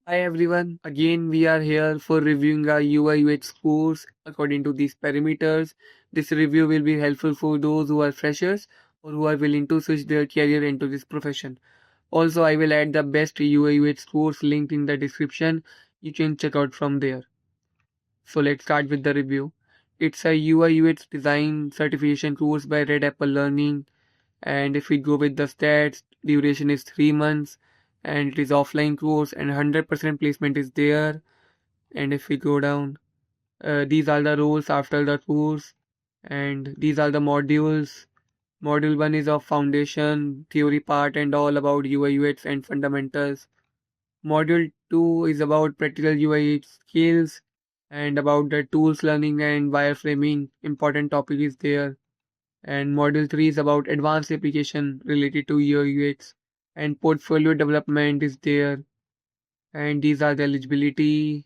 Hi everyone, again we are here for reviewing our UI UX course according to these parameters. This review will be helpful for those who are freshers or who are willing to switch their career into this profession. Also, I will add the best UI UX course link in the description. You can check out from there. So let's start with the review. It's a UI UX design certification course by Red Apple Learning, and if we go with the stats, duration is 3 months and it is offline course and 100% placement is there. And if we go down, these are the roles after the course, and these are the modules. Module 1 is of foundation theory part and all about UI UX and fundamentals. Module 2 is about practical UI skills and about the tools learning and wireframing. Important topic is there. And module 3 is about advanced application related to UI UX, and portfolio development is there. And these are the eligibility.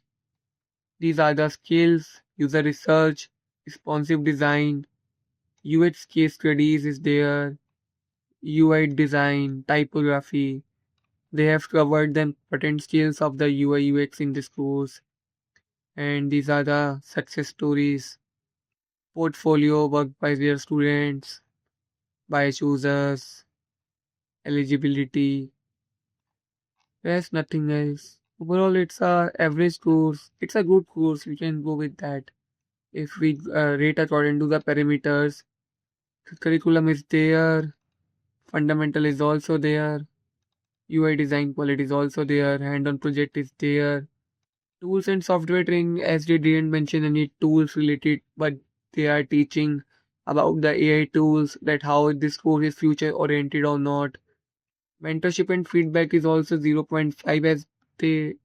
These are the skills, user research, responsive design, UX case studies is there, UI design, typography. They have covered the important skills of the UI UX in this course. And these are the success stories, portfolio work by their students, by choosers, eligibility. There's nothing else. Overall, it's a average course. It's a good course. We can go with that. If we rate according to the parameters, curriculum is there, fundamental is also there, UI design quality is also there, hand-on project is there. Tools and software training, as they didn't mention any tools related, but they are teaching about the AI tools, that how this course is future oriented or not. Mentorship and feedback is also zero point 0.5, as they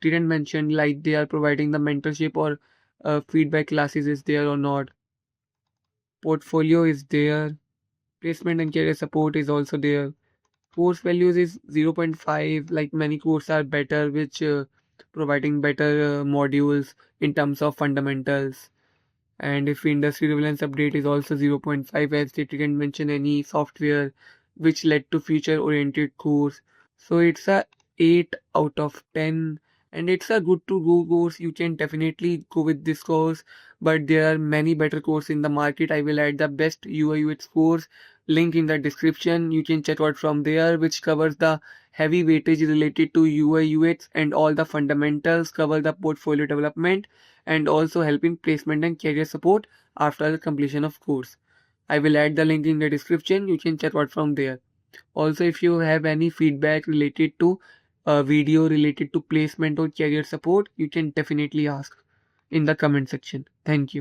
didn't mention like they are providing the mentorship or feedback classes is there or not. Portfolio is there. Placement and career support is also there. Course values is zero point 0.5, like many courses are better, which providing better modules in terms of fundamentals. And if industry relevance update is also zero point 0.5, as they didn't mention any software which led to future oriented course. So it's a 8 out of 10, and it's a good to go course. You can definitely go with this course, but there are many better courses in the market. I will add the best UI UX course link in the description. You can check out from there, which covers the heavy weightage related to UI UX, and all the fundamentals, cover the portfolio development, and also help in placement and career support after the completion of course. I will add the link in the description. You can check out from there. Also, if you have any feedback related to a video related to placement or career support, you can definitely ask in the comment section. Thank you.